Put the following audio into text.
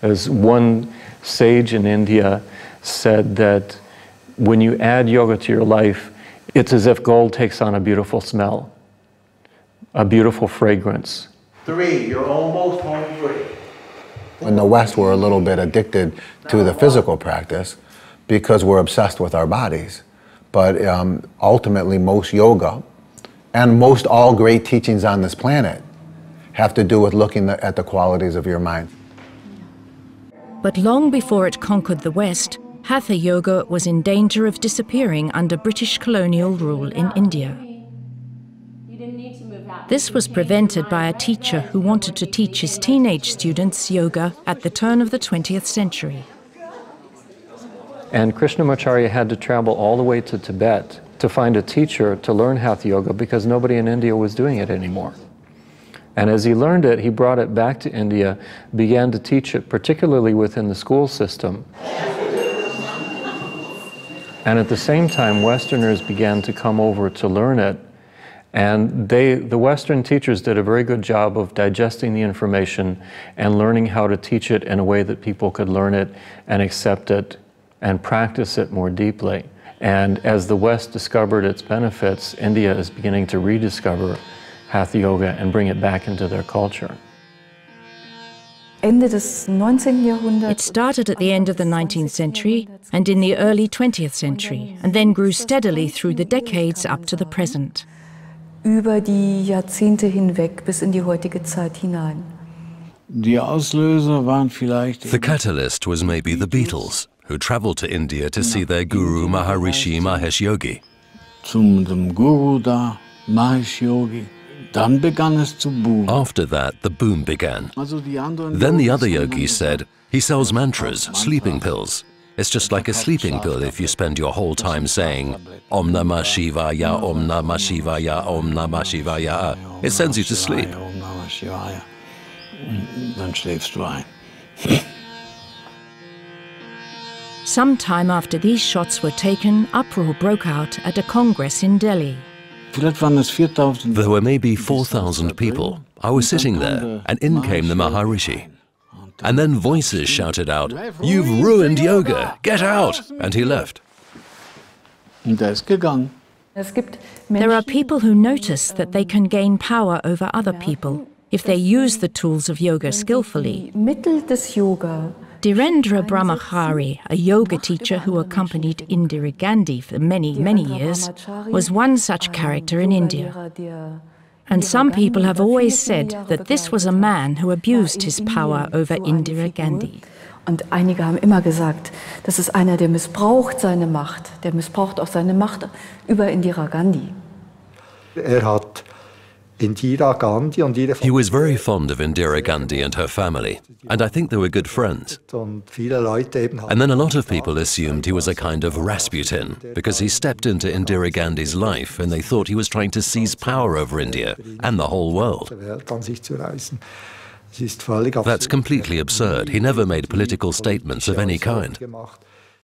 As one sage in India said that when you add yoga to your life, it's as if gold takes on a beautiful smell, a beautiful fragrance. 3, you're almost home free. In the West, we're a little bit addicted to the physical practice because we're obsessed with our bodies. But ultimately, most yoga and most all great teachings on this planet have to do with looking at the qualities of your mind. But long before it conquered the West, Hatha Yoga was in danger of disappearing under British colonial rule in India. This was prevented by a teacher who wanted to teach his teenage students yoga at the turn of the 20th century. And Krishnamacharya had to travel all the way to Tibet to find a teacher to learn Hatha Yoga because nobody in India was doing it anymore. And as he learned it, he brought it back to India, began to teach it, particularly within the school system. And at the same time, Westerners began to come over to learn it. And the Western teachers did a very good job of digesting the information and learning how to teach it in a way that people could learn it and accept it and practice it more deeply. And as the West discovered its benefits, India is beginning to rediscover Hatha Yoga and bring it back into their culture. It started at the end of the 19th century and in the early 20th century, and then grew steadily through the decades up to the present. Über die Jahrzehnte hinweg bis in die heutige Zeit hinein. The catalyst was maybe the Beatles, who travelled to India to see their guru Maharishi Mahesh Yogi. After that, the boom began. Then the other yogis said, he sells mantras, sleeping pills. It's just like a sleeping pill if you spend your whole time saying, Om Namah Shivaya, Om Namah Shivaya, Om Namah Shivaya. It sends you to sleep. Some time after these shots were taken, uproar broke out at a congress in Delhi. There were maybe 4,000 people. I was sitting there, and in came the Maharishi. And then voices shouted out, "You've ruined yoga, get out!" And he left. There are people who notice that they can gain power over other people if they use the tools of yoga skillfully. Dhirendra Brahmachari, a yoga teacher who accompanied Indira Gandhi for many years, was one such character in India. And some people have always said that this was a man who abused his power over Indira Gandhi. Und einige haben immer gesagt, das ist einer, der missbraucht seine Macht. Der missbraucht auch seine Macht über Indira Gandhi. He was very fond of Indira Gandhi and her family, and I think they were good friends. And then a lot of people assumed he was a kind of Rasputin, because he stepped into Indira Gandhi's life and they thought he was trying to seize power over India and the whole world. That's completely absurd. He never made political statements of any kind.